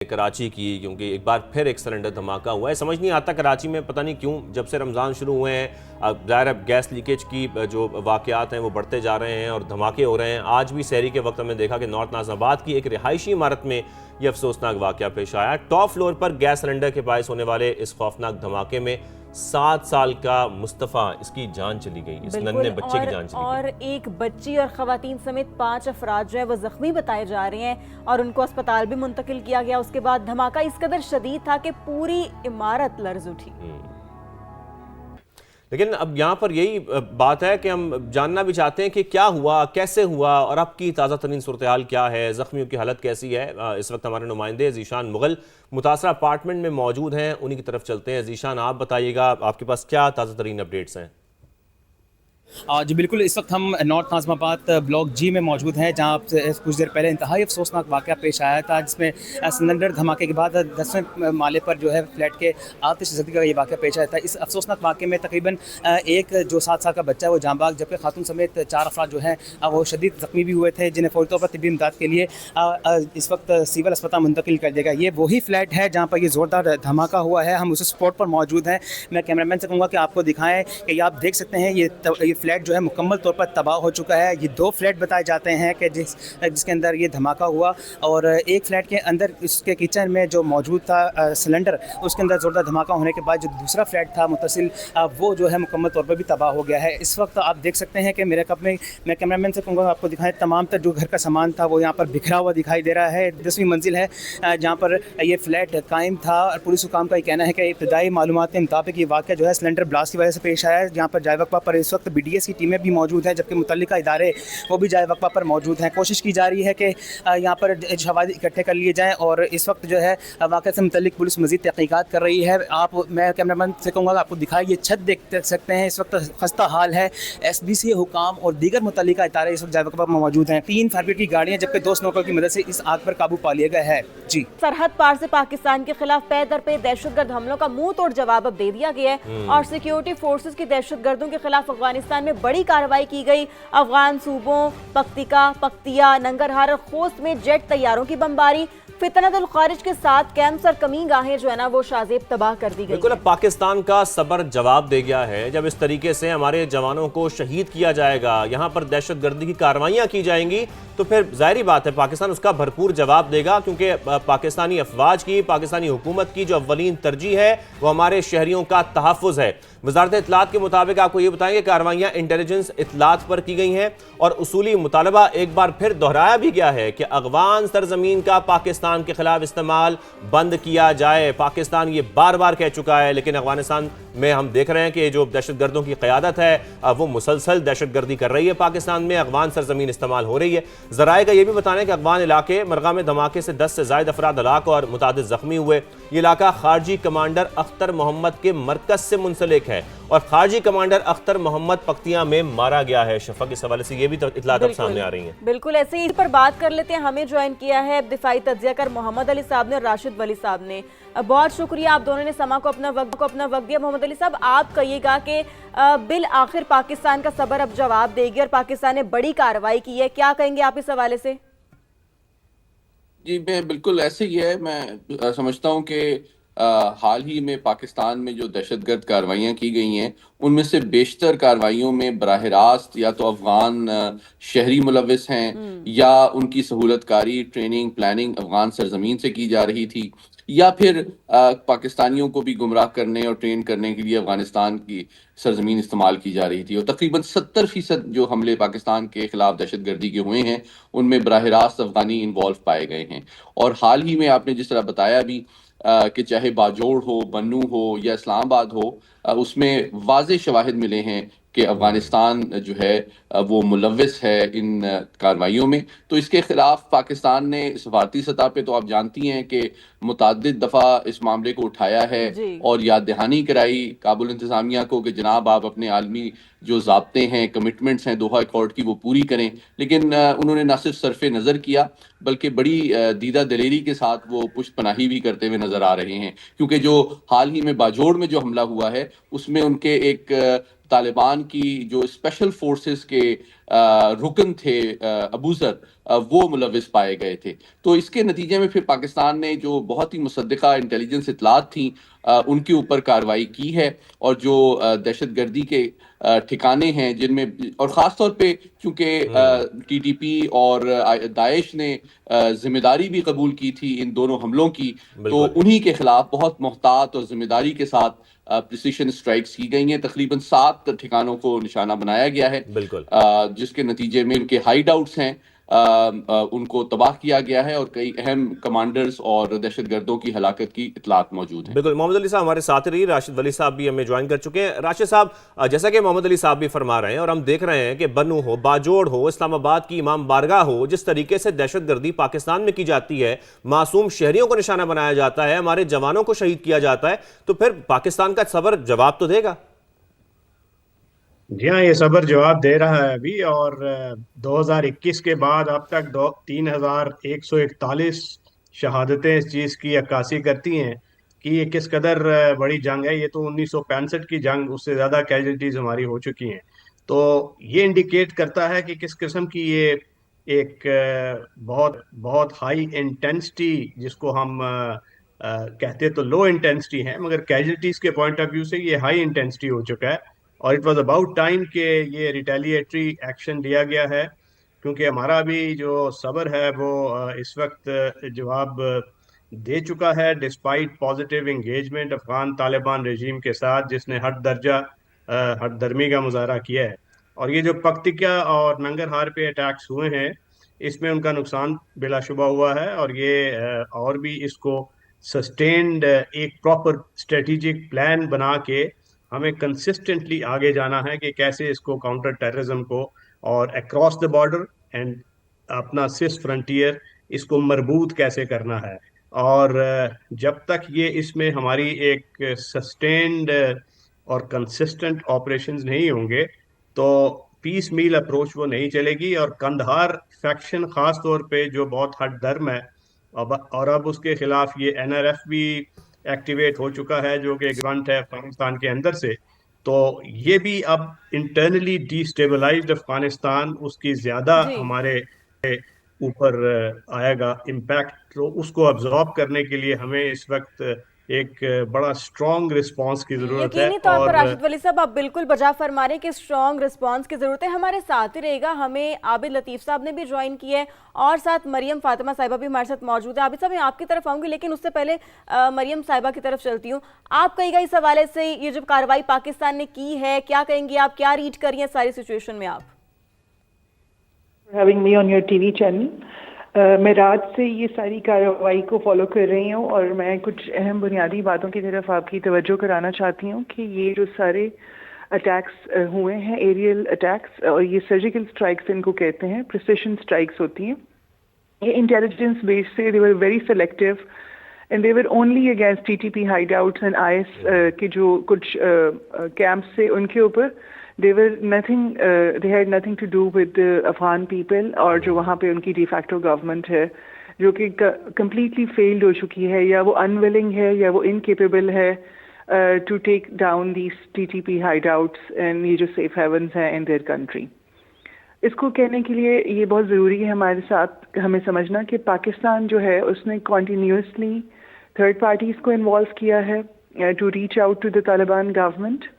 कराची की, क्योंकि एक बार फिर एक सिलेंडर धमाका हुआ है। समझ नहीं आता कराची में पता नहीं क्यों जब से रमज़ान शुरू हुए हैं अब ज़ाहिर है गैस लीकेज की जो वाक़यात हैं वो बढ़ते जा रहे हैं और धमाके हो रहे हैं। आज भी सहरी के वक्त हमने देखा कि नॉर्थ नाज़िमाबाद की एक रिहायशी इमारत में ये अफसोसनाक वाक़या पेश आया। टॉप फ्लोर पर गैस सिलेंडर के बायस होने वाले इस खौफनाक धमाके में 7 साल का मुस्तफ़ा, इसकी जान चली गई, इस नन्हे बच्चे की जान चली गई। और एक बच्ची और ख़वातीन समेत 5 अफराद जो है वो ज़ख्मी बताए जा रहे हैं और उनको अस्पताल भी मुंतकिल किया गया। उसके बाद धमाका इस कदर शदीद था कि पूरी इमारत लर्ज उठी। लेकिन अब यहाँ पर यही बात है कि हम जानना भी चाहते हैं कि क्या हुआ, कैसे हुआ और अब की ताज़ा तरीन सूरत हाल क्या है, ज़ख्मियों की हालत कैसी है। इस वक्त हमारे नुमाइंदे ज़ीशान मुग़ल मुतासरा अपार्टमेंट में मौजूद हैं, उन्हीं की तरफ चलते हैं। ज़ीशान, आप बताइएगा आपके पास क्या ताज़ा तरीन अपडेट्स हैं? जी बिल्कुल, इस वक्त हम नॉर्थ नाज़िमाबाद ब्लॉक जी में मौजूद हैं, जहां कुछ देर पहले इंतहाई अफसोसनाक वाक़या पेश आया था, जिसमें सिलेंडर धमाके के बाद 10वें माले पर जो है फ्लैट के आतिश ज़दी का ये वाक़या पेश आया था। इस अफसोसनाक वाक़े में तकरीबन एक जो 7 साल का बच्चा है वो जाँ बाग, जबकि खातून समेत 4 अफराद जो हैं वो शदीद ज़ख्मी भी हुए थे, जिन्हें फ़ौरी तौर पर तिब्बी इमदाद के लिए इस वक्त सिविल अस्पताल मुंतकिल कर दिया गया। ये वही फ्लैट है जहाँ पर ये ज़ोरदार धमाका हुआ है। हम उस स्पॉट पर मौजूद हैं। मैं कैमरामैन से कहूँगा कि आपको दिखाएँ कि ये आप देख सकते हैं ये फ्लैट जो है मुकम्मल तौर पर तबाह हो चुका है। ये 2 फ्लैट बताए जाते हैं कि जिसके अंदर ये धमाका हुआ, और एक फ्लैट के अंदर इसके किचन में जो मौजूद था सिलेंडर, उसके अंदर ज़ोरदार धमाका होने के बाद जो दूसरा फ्लैट था मुतसिल, वो जो है मुकम्मल तौर पर भी तबाह हो गया है। इस वक्त आप देख सकते हैं कि मेरे कप में, मैं कैमरामैन से कहूँगा आपको दिखाएं, तमाम तर जो घर का सामान था वो यहाँ पर बिखरा हुआ दिखाई दे रहा है। 10वीं मंजिल है जहाँ पर ये फ्लैट कायम था, और पुलिस हुकाम का ये कहना है कि इब्तदाई मालूमात के मुताबिक ये वाक़या जो है सिलेंडर ब्लास्ट की वजह से पेश आया है, जहाँ पर जाए वक़्फ़ा पर इस वक्त BDS की टीमें भी मौजूद हैं, जबकि मुतल्लिका इदारे वो भी जाए वक़्फ़ा पर मौजूद हैं। कोशिश की जा रही है कि यहाँ पर शवाहिद इकट्ठे कर लिए जाएँ, और इस वक्त जो है वाक़े से मुतल्लिक पुलिस मज़ीद तहक़ीक़ात कर रही है। मैं कैमरामैन से कहूँगा कि आपको दिखाएं, ये छत देख सकते हैं, इस वक्त खस्ता हाल है। SBC हुकाम और दीगर मुतल्लिका इदारे इस वक्त जाए वक़्फ़ा पर मौजूद हैं। 3 फायर ब्रिगेड की गाड़ियाँ, जबकि 2 स्नोकर की मदद से इस आग पर काबू पा लिया गया है। जी, सरहद पार से पाकिस्तान के खिलाफ पे दर पे दहशतगर्द हमलों का मुंह तोड़ जवाब अब दे दिया गया है, और सिक्योरिटी फोर्सेस की दहशतगर्दों के खिलाफ अफगानिस्तान में बड़ी कार्रवाई की गई। अफगान सूबों पख्तिका, पख्तिया, नंगरहार और खोस्त में जेट तैयारों की बमबारी, फितनतुल खारिज के साथ कैंप्स और कमी गाहें जो है ना वो शाज़ेब तबाह कर दी गई। बिल्कुल, अब पाकिस्तान का सब्र जवाब दे गया है। जब इस तरीके से हमारे जवानों को शहीद किया जाएगा, यहाँ पर दहशतगर्दी की कार्रवाइयाँ की जाएंगी, तो फिर जाहिर बात है पाकिस्तान उसका भरपूर जवाब देगा, क्योंकि पाकिस्तानी अफवाज की, पाकिस्तानी हुकूमत की जो अव्वलीन तरजीह है वो हमारे शहरियों का तहफ़्फ़ुज़ है। वज़ारत इत्तलात के मुताबिक आपको ये बताएंगे कार्रवाइयाँ इंटेलिजेंस इत्तलात पर की गई हैं, और उसूली मुतालबा एक बार फिर दोहराया भी गया है कि अफ़गान सरजमीन का पाकिस्तान के खिलाफ इस्तेमाल बंद किया जाए। पाकिस्तान ये बार बार कह चुका है, लेकिन अफगानिस्तान में हम देख रहे हैं कि जो दहशतगर्दों की क़यादत है वो मुसलसल दहशतगर्दी कर रही है। पाकिस्तान में अफ़गान सरजमीन इस्तेमाल हो रही है। ज़राए का ये भी बताना है कि अफ़गान इलाके मरगा में धमाके से 10 से ज़ायद अफराद हलाक और मुतादिद ज़ख्मी हुए। ये इलाका खारजी कमांडर अख्तर मोहम्मद के मरकज़ से मुंसलिक है, और खारजी कमांडर अख्तर मोहम्मद पख्तिया में मारा गया है। शफक, इस हवाले से ये भी इत्तलात अब सामने आ रही हैं। बिल्कुल, ऐसे ही पर बात कर लेते हैं। हमें ज्वाइन किया है दिफाई तज्ज़ियाकार मोहम्मद अली साहब ने और राशिद वली साहब ने। बहुत शुक्रिया, आप दोनों ने समा को अपना वक्त दिया। मोहम्मद अली साहब, आप कहिएगा कि बिल आखिर पाकिस्तान का सब्र अब जवाब देगी और पाकिस्तान ने बड़ी कार्रवाई की है, क्या कहेंगे आप इस हवाले से? जी, मैं बिल्कुल ऐसे ही है। मैं समझता हूँ कि हाल ही में पाकिस्तान में जो दहशतगर्द कार्रवाइयाँ की गई हैं, उनमें से बेशतर कार्रवाइयों में बराह रास्त या तो अफगान शहरी मुलविस हैं, या उनकी सहूलतकारी, ट्रेनिंग, प्लानिंग अफगान सरजमीन से की जा रही थी, या फिर पाकिस्तानियों को भी गुमराह करने और ट्रेन करने के लिए अफगानिस्तान की सरजमीन इस्तेमाल की जा रही थी। और तकरीबन 70% जो हमले पाकिस्तान के खिलाफ दहशतगर्दी के हुए हैं, उनमें बराह रास्त अफगानी इन्वॉल्व पाए गए हैं। और हाल ही में आपने जिस तरह बताया भी कि चाहे बाजोड़ हो, बन्नू हो या इस्लामाबाद हो, उसमें वाज़े शवाहिद मिले हैं कि अफगानिस्तान जो है वो मुलव्विस है इन कार्रवाइयों में। तो इसके खिलाफ पाकिस्तान ने सफारती सतह पे, तो आप जानती हैं कि मुतअद्दिद दफ़ा इस मामले को उठाया है और याद दहानी कराई काबुल इंतज़ामिया को कि जनाब आप अपने आलमी जो ज़ाब्ते हैं, कमिटमेंट्स हैं दोहा अकॉर्ड की, वो पूरी करें। लेकिन उन्होंने न सिर्फ सरफ़े नज़र किया, बल्कि बड़ी दीदा दलेरी के साथ वो पुष्ट पनाही भी करते हुए नज़र आ रहे हैं। क्योंकि जो हाल ही में बाजोड़ में जो हमला हुआ है, उसमें उनके एक तालिबान की जो स्पेशल फोर्सेस के रुकन थे अबूजर, وہ ملوث پائے گئے تھے. تو اس کے نتیجے میں پھر پاکستان نے جو بہت ہی مصدقہ انٹیلیجنس اطلاعات تھیں ان کے اوپر کارروائی کی ہے, اور جو دہشت گردی کے ٹھکانے ہیں جن میں, اور خاص طور پہ چونکہ ٹی ٹی پی اور داعش نے ذمہ داری بھی قبول کی تھی ان دونوں حملوں کی, تو انہی کے خلاف بہت محتاط اور ذمہ داری کے ساتھ پریسیشن اسٹرائکس کی گئی ہیں. تقریباً 7 ٹھکانوں کو نشانہ بنایا گیا ہے, جس کے نتیجے میں ان کے ہائیڈ آؤٹس ہیں ان کو تباہ کیا گیا ہے, اور کئی اہم کمانڈرز اور دہشت گردوں کی ہلاکت کی اطلاعات موجود ہیں. بالکل. محمد علی صاحب ہمارے ساتھ رہی, راشد ولی صاحب بھی ہمیں جوائن کر چکے ہیں. راشد صاحب, جیسا کہ محمد علی صاحب بھی فرما رہے ہیں اور ہم دیکھ رہے ہیں کہ بنو ہو, باجوڑ ہو, اسلام آباد کی امام بارگاہ ہو, جس طریقے سے دہشت گردی پاکستان میں کی جاتی ہے, معصوم شہریوں کو نشانہ بنایا جاتا ہے, ہمارے جوانوں کو شہید کیا جاتا ہے, تو پھر پاکستان کا صبر جواب تو دے گا؟ جی ہاں, یہ صبر جواب دے رہا ہے ابھی, اور 2021 کے بعد اب تک 3141 شہادتیں اس چیز کی عکاسی کرتی ہیں کہ یہ کس قدر بڑی جنگ ہے. یہ تو 1965 کی جنگ, اس سے زیادہ کیجولٹیز ہماری ہو چکی ہیں. تو یہ انڈیکیٹ کرتا ہے کہ کس قسم کی یہ ایک بہت بہت ہائی انٹینسٹی, جس کو ہم کہتے تو لو انٹینسٹی ہیں, مگر کیجولٹیز کے پوائنٹ آف ویو سے یہ ہائی انٹینسٹی ہو چکا ہے. اور اٹ واز اباؤٹ ٹائم کہ یہ ریٹیلیٹری ایکشن لیا گیا ہے, کیونکہ ہمارا بھی جو صبر ہے وہ اس وقت جواب دے چکا ہے, despite positive engagement Afghan Taliban regime کے ساتھ, جس نے ہر درجہ ہر درمی کا مظاہرہ کیا ہے. اور یہ جو پکتیکا اور ننگرہار پہ اٹیکس ہوئے ہیں, اس میں ان کا نقصان بلا شبہ ہوا ہے, اور یہ اور بھی اس کو سسٹینڈ ایک پراپر اسٹریٹجک پلان بنا کے ہمیں کنسسٹنٹلی آگے جانا ہے کہ کیسے اس کو کاؤنٹر ٹیررزم کو اور اکراس دا بارڈر اینڈ اپنا سس فرنٹیئر اس کو مربوط کیسے کرنا ہے. اور جب تک یہ اس میں ہماری ایک سسٹینڈ اور کنسسٹنٹ آپریشنز نہیں ہوں گے تو پیس میل اپروچ وہ نہیں چلے گی. اور قندھار فیکشن خاص طور پہ جو بہت ہٹ درم ہے, اور اب اس کے خلاف یہ NRF بھی ایکٹیویٹ ہو چکا ہے, جو کہ ایک گرانٹ ہے افغانستان کے اندر سے, تو یہ بھی اب انٹرنلی ڈی اسٹیبلائزڈ افغانستان, اس کی زیادہ جی ہمارے اوپر آئے گا امپیکٹ. تو اس کو ابزارب کرنے کے لیے ہمیں اس وقت ایک بڑا اسٹرانگ رسپانس کی ضرورت ہے. یقینی طور پر اور راشد ولی صاحب آپ بالکل بجا فرما رہے ہیں کہ اسٹرانگ رسپانس کی ضرورت ہے. ہمارے ساتھ ہی رہے گا, ہمیں عابد لطیف صاحب نے بھی جوائن کیا ہے, اور ساتھ مریم فاطمہ صاحبہ بھی ہمارے ساتھ موجود ہے. عابد صاحب میں آپ کی طرف آؤں گی, لیکن اس سے پہلے مریم صاحبہ کی طرف چلتی ہوں. آپ کہیں گا اس حوالے سے یہ جو کارروائی پاکستان نے کی ہے, کیا کہیں گی آپ, کیا ریڈ کر رہی ہیں ساری سچویشن میں آپ؟ having me on your TV channel. میں رات سے یہ ساری کارروائی کو فالو کر رہی ہوں, اور میں کچھ اہم بنیادی باتوں کی طرف آپ کی توجہ کرانا چاہتی ہوں کہ یہ جو سارے اٹیکس ہوئے ہیں, ایریل اٹیکس, اور یہ سرجیکل اسٹرائکس ان کو کہتے ہیں, پریسیشن اسٹرائکس ہوتی ہیں, یہ انٹیلیجنس بیس سے they were very selective and they were only against TTP hideouts and IS کے جو کچھ کیمپس سے ان کے اوپر. they had nothing to do with the Afghan people, اور جو وہاں پہ ان کی ڈی فیکٹو گورنمنٹ ہے جو کہ کمپلیٹلی فیلڈ ہو چکی ہے, یا وہ انولنگ ہے یا وہ انکیپیبل ہے to take down these TTP hideouts and یہ جو سیف ہیونس ہیں ان دیئر کنٹری. اس کو کہنے کے لیے یہ بہت ضروری ہے ہمارے ساتھ ہمیں سمجھنا کہ پاکستان جو ہے اس نے کنٹینیوسلی تھرڈ پارٹیز کو انوالو کیا ہے to reach out to the Taliban government,